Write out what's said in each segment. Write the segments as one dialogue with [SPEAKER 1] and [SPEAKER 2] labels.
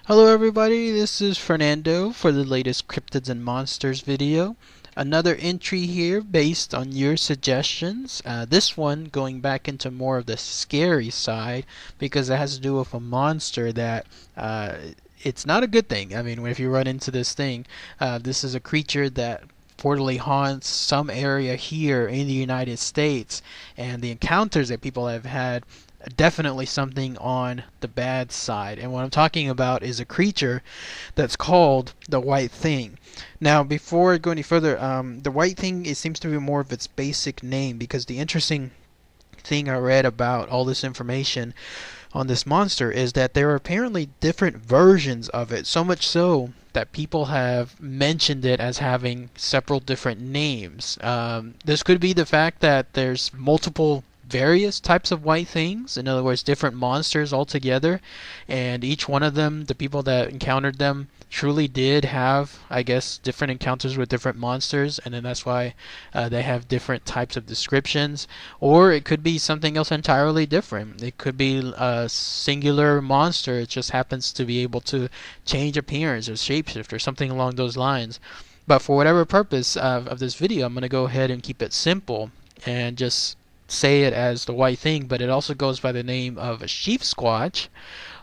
[SPEAKER 1] Hello everybody, this is Fernando for the latest Cryptids and Monsters video. Another entry here based on your suggestions. This one going back into more of the scary side because it has to do with a monster that it's not a good thing. I mean, if you run into this thing, this is a creature that reportedly haunts some area here in the United States, and the encounters that people have had definitely something on the bad side. And what I'm talking about is a creature that's called the White Thing. Now, before I go any further, the White Thing, it seems to be more of its basic name, because the interesting thing I read about all this information on this monster is that there are apparently different versions of it, so much so that people have mentioned it as having several different names. This could be the fact that there's multiple various types of white things, in other words different monsters altogether, and each one of them, the people that encountered them truly did have, I guess, different encounters with different monsters, and then that's why they have different types of descriptions. Or it could be something else entirely different. It could be a singular monster. It just happens to be able to change appearance or shapeshift or something along those lines. But for whatever purpose of this video, I'm going to go ahead and keep it simple and just say it as the White Thing. But it also goes by the name of a sheep squatch,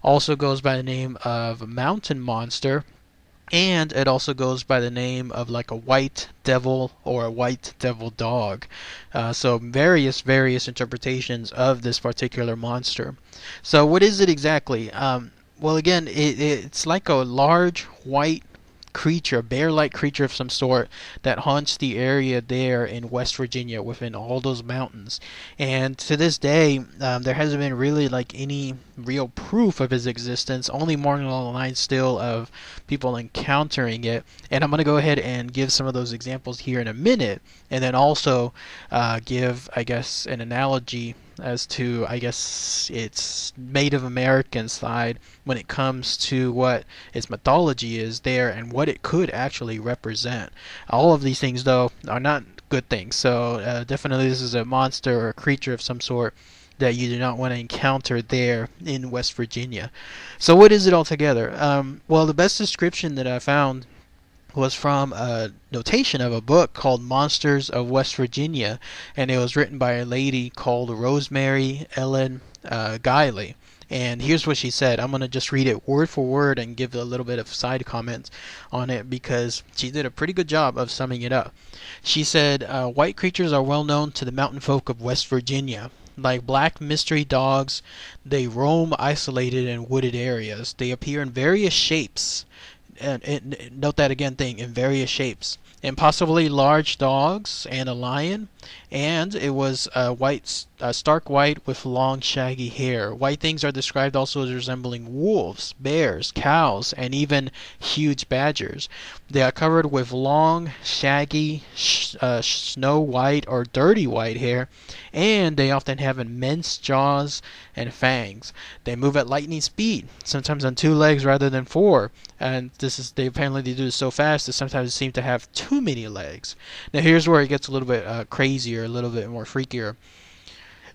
[SPEAKER 1] also goes by the name of a mountain monster, and it also goes by the name of like a white devil or a white devil dog. So various interpretations of this particular monster. So what is it exactly? Well, again, it's like a large white creature, bear-like creature of some sort, that haunts the area there in West Virginia within all those mountains. And to this day, there hasn't been really like any real proof of his existence, only more along the lines still of people encountering it. And I'm going to go ahead and give some of those examples here in a minute, and then also give, I guess, an analogy as to, I guess, its Native American side when it comes to what its mythology is there and what it could actually represent. All of these things, though, are not good things. So definitely this is a monster or a creature of some sort that you do not want to encounter there in West Virginia. So what is it altogether? Well, the best description that I found was from a notation of a book called Monsters of West Virginia, and it was written by a lady called Rosemary Ellen Guiley. And here's what she said. I'm going to just read it word for word and give a little bit of side comments on it because she did a pretty good job of summing it up. She said, white creatures are well known to the mountain folk of West Virginia. Like black mystery dogs, they roam isolated in wooded areas. They appear in various shapes. And note that again thing, in various shapes, and possibly large dogs and a lion. And it was stark white with long shaggy hair. White things are described also as resembling wolves, bears, cows, and even huge badgers. They are covered with long shaggy snow white or dirty white hair, and they often have immense jaws and fangs. They move at lightning speed, sometimes on two legs rather than four, and they apparently do this so fast that sometimes seem to have too many legs. Now here's where it gets a little bit crazier, a little bit more freakier.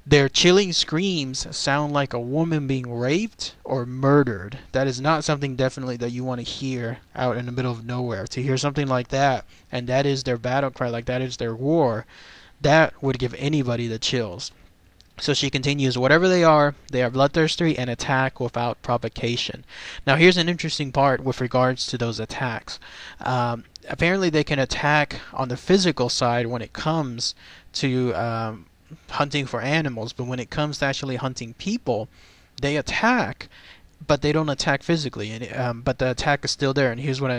[SPEAKER 1] Their chilling screams sound like a woman being raped or murdered. That is not something definitely that you want to hear out in the middle of nowhere. To hear something like that, and that is their battle cry, like that is their war, that would give anybody the chills. So she continues, whatever they are bloodthirsty and attack without provocation. Now here's an interesting part with regards to those attacks. Apparently they can attack on the physical side when it comes to hunting for animals, but when it comes to actually hunting people, they attack, but they don't attack physically, and but the attack is still there. And here's what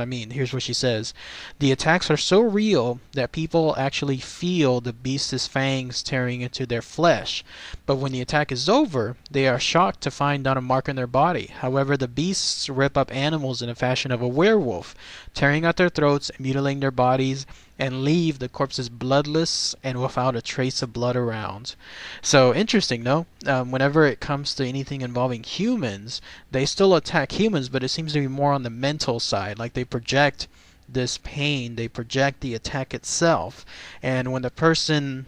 [SPEAKER 1] I mean. Here's what she says: the attacks are so real that people actually feel the beast's fangs tearing into their flesh. But when the attack is over, they are shocked to find not a mark on their body. However, the beasts rip up animals in the fashion of a werewolf, tearing out their throats, mutilating their bodies, and leave the corpses bloodless and without a trace of blood around. So interesting, no? Whenever it comes to anything involving humans, they still attack humans, but it seems to be more on the mental side. Like they project this pain, they project the attack itself, and when the person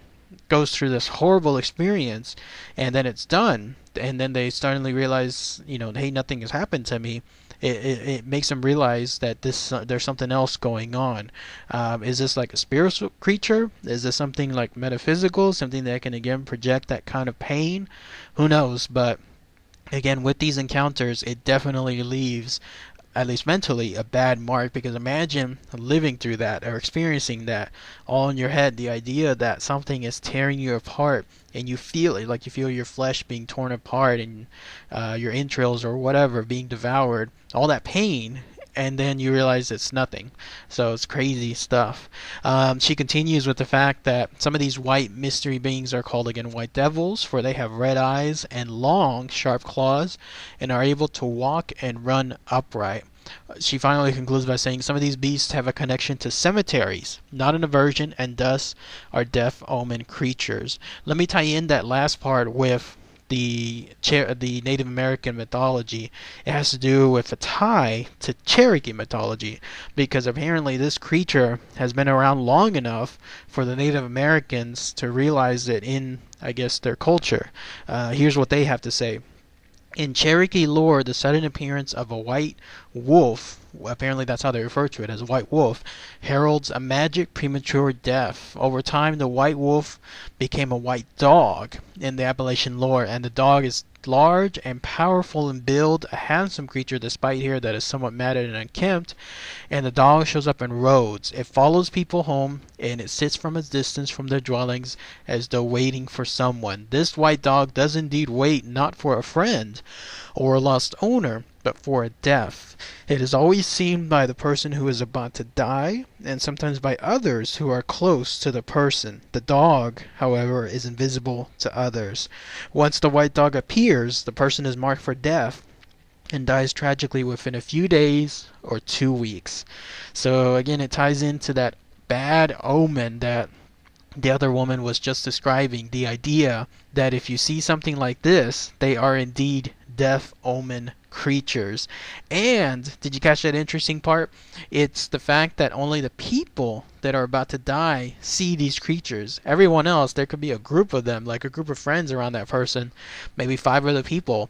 [SPEAKER 1] goes through this horrible experience, and then it's done, and then they suddenly realize, hey, nothing has happened to me. It makes them realize that there's something else going on. Is this like a spiritual creature? Is this something like metaphysical, something that can again project that kind of pain? Who knows? But again, with these encounters, it definitely leaves, at least mentally, a bad mark, because imagine living through that or experiencing that all in your head, the idea that something is tearing you apart and you feel it, like you feel your flesh being torn apart and your entrails or whatever being devoured, all that pain, and then you realize it's nothing. So it's crazy stuff. She continues with the fact that some of these white mystery beings are called again white devils, for they have red eyes and long, sharp claws, and are able to walk and run upright. She finally concludes by saying some of these beasts have a connection to cemeteries, not an aversion, and thus are death omen creatures. Let me tie in that last part with the Native American mythology. It has to do with a tie to Cherokee mythology, because apparently this creature has been around long enough for the Native Americans to realize it in, I guess, their culture. Here's what they have to say. In Cherokee lore, the sudden appearance of a white wolf, apparently that's how they refer to it, as a white wolf, heralds a magic premature death. Over time, the white wolf became a white dog in the Appalachian lore, and the dog is large and powerful in build, a handsome creature despite hair that is somewhat matted and unkempt, and the dog shows up in roads. It follows people home, and it sits from a distance from their dwellings as though waiting for someone. This white dog does indeed wait, not for a friend or a lost owner, but for a death. It is always seen by the person who is about to die, and sometimes by others who are close to the person. The dog, however, is invisible to others. Once the white dog appears, the person is marked for death and dies tragically within a few days or 2 weeks. So again, it ties into that bad omen that the other woman was just describing, the idea that if you see something like this, they are indeed death omen creatures. And did you catch that interesting part? It's the fact that only the people that are about to die see these creatures. Everyone else, there could be a group of them, like a group of friends around that person, maybe 5 other people,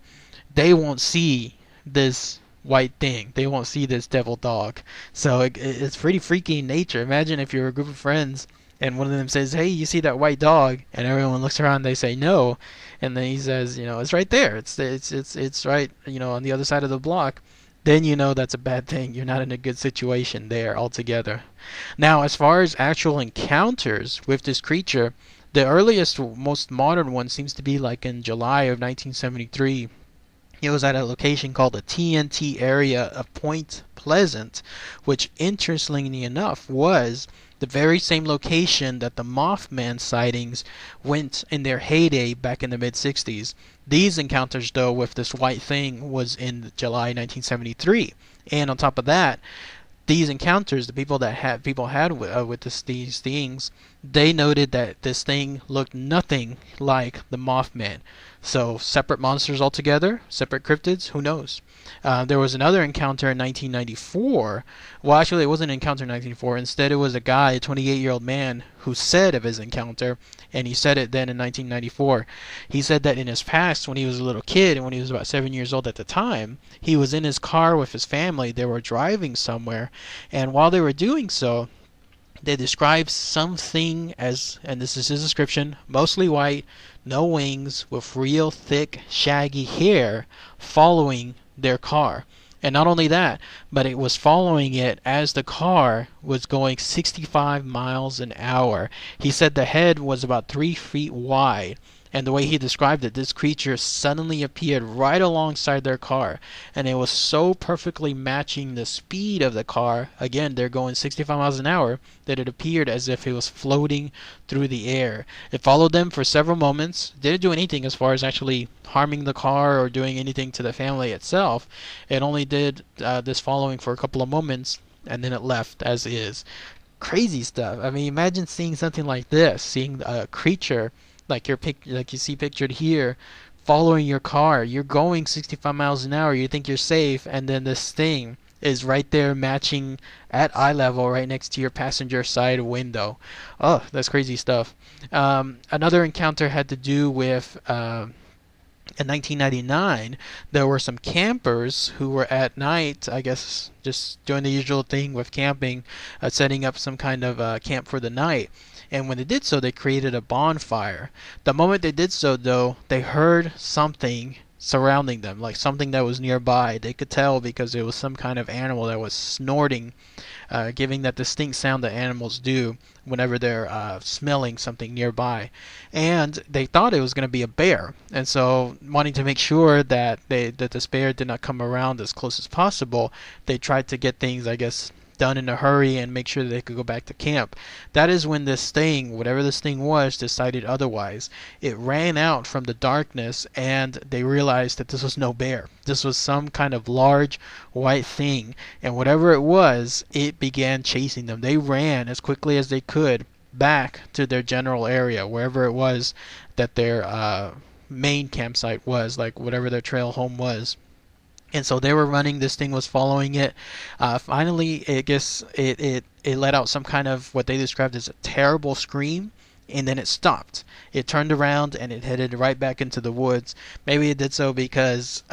[SPEAKER 1] they won't see this white thing. They won't see this devil dog. So it's pretty freaky in nature. Imagine if you're a group of friends and one of them says, "Hey, you see that white dog?" And everyone looks around, they say no, and then he says, "It's right there. It's right, on the other side of the block." Then that's a bad thing. You're not in a good situation there altogether. Now, as far as actual encounters with this creature, the earliest, most modern one seems to be like in July of 1973. It was at a location called the TNT area of Point Pleasant, which interestingly enough was the very same location that the Mothman sightings went in their heyday back in the mid-60s. These encounters, though, with this white thing was in July 1973. And on top of that, these encounters, the people had with these things, they noted that this thing looked nothing like the Mothman. So separate monsters altogether, separate cryptids, who knows? There was another encounter in 1994. Well, actually, it wasn't an encounter in 1994. Instead, it was a guy, a 28-year-old man, who said of his encounter, and he said it then in 1994. He said that in his past, when he was a little kid, and when he was about 7 years old at the time, he was in his car with his family. They were driving somewhere, and while they were doing so, they described something as, and this is his description, mostly white, no wings, with real thick, shaggy hair following their car. And not only that, but it was following it as the car was going 65 miles an hour. He said the head was about 3 feet wide. And the way he described it, this creature suddenly appeared right alongside their car. And it was so perfectly matching the speed of the car, again, they're going 65 miles an hour, that it appeared as if it was floating through the air. It followed them for several moments, didn't do anything as far as actually harming the car or doing anything to the family itself. It only did this following for a couple of moments, and then it left as is. Crazy stuff. I mean, imagine seeing something like this, seeing a creature like you see pictured here, following your car. You're going 65 miles an hour. You think you're safe, and then this thing is right there matching at eye level right next to your passenger side window. Oh, that's crazy stuff. Another encounter had to do with in 1999, there were some campers who were at night, I guess, just doing the usual thing with camping, setting up some kind of camp for the night. And when they did so, they created a bonfire. The moment they did so, though, they heard something surrounding them, like something that was nearby. They could tell because it was some kind of animal that was snorting, giving that distinct sound that animals do whenever they're smelling something nearby. And they thought it was going to be a bear, and so wanting to make sure that this bear did not come around as close as possible, they tried to get things, I guess, done in a hurry and make sure that they could go back to camp. That is when this thing, whatever this thing was, decided otherwise. It ran out from the darkness, and they realized that this was no bear. This was some kind of large white thing, and whatever it was, it began chasing them. They ran as quickly as they could back to their general area, wherever it was that their main campsite was, like whatever their trail home was. And so they were running. This thing was following it. Finally, I guess it let out some kind of what they described as a terrible scream, and then it stopped. It turned around and it headed right back into the woods. Maybe it did so because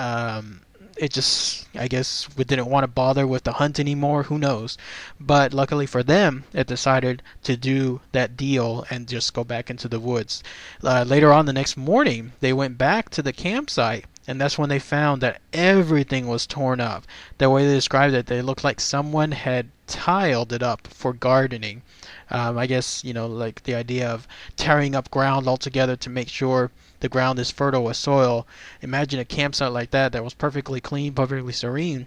[SPEAKER 1] it just, I guess, we didn't want to bother with the hunt anymore. Who knows? But luckily for them, it decided to do that deal and just go back into the woods. Later on the next morning, they went back to the campsite, and that's when they found that everything was torn up. The way they described it, they looked like someone had tiled it up for gardening. I guess, like the idea of tearing up ground altogether to make sure the ground is fertile with soil. Imagine a campsite like that was perfectly clean, perfectly serene,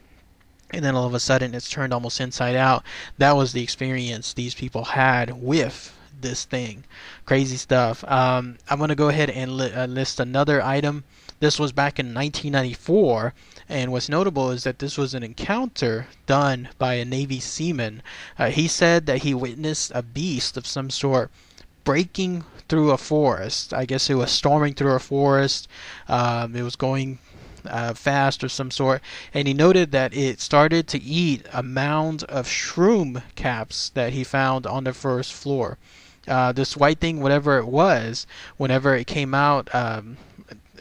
[SPEAKER 1] and then all of a sudden it's turned almost inside out. That was the experience these people had with this thing. Crazy stuff. I'm going to go ahead and list another item. This was back in 1994, and what's notable is that this was an encounter done by a Navy seaman. He said that he witnessed a beast of some sort breaking through a forest. I guess it was storming through a forest. It was going fast of some sort, and he noted that it started to eat a mound of shroom caps that he found on the first floor. This white thing, whatever it was, whenever it came out,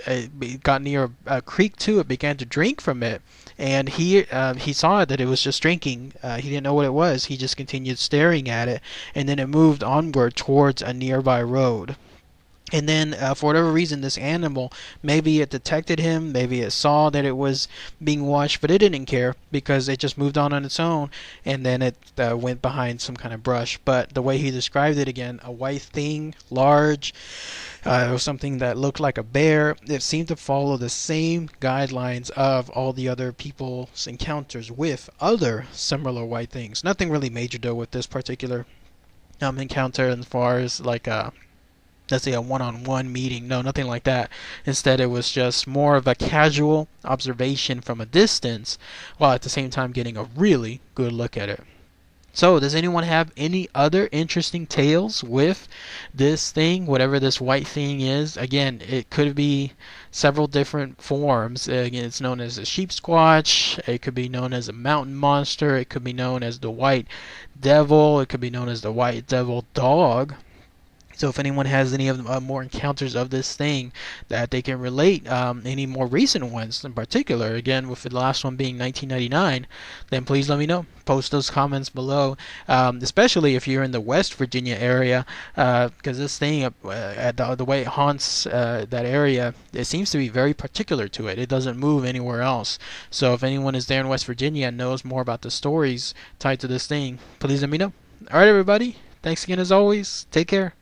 [SPEAKER 1] it got near a creek too. It began to drink from it, and he saw that it was just drinking. He didn't know what it was. He just continued staring at it, and then it moved onward towards a nearby road. And then, for whatever reason, this animal, maybe it detected him, maybe it saw that it was being watched, but it didn't care because it just moved on its own, and then it went behind some kind of brush. But the way he described it, again, a white thing, large, it was something that looked like a bear. It seemed to follow the same guidelines of all the other people's encounters with other similar white things. Nothing really major, though, with this particular encounter as far as like let's say a one-on-one meeting. No, nothing like that. Instead, it was just more of a casual observation from a distance, while at the same time getting a really good look at it. So, does anyone have any other interesting tales with this thing, whatever this white thing is? Again, it could be several different forms. Again, it's known as a sheep squatch. It could be known as a mountain monster. It could be known as the white devil. It could be known as the white devil dog. So if anyone has any of the more encounters of this thing that they can relate, any more recent ones in particular, again with the last one being 1999, then please let me know. Post those comments below, especially if you're in the West Virginia area, because this thing, the way it haunts that area, it seems to be very particular to it. It doesn't move anywhere else. So if anyone is there in West Virginia and knows more about the stories tied to this thing, please let me know. Alright everybody, thanks again as always. Take care.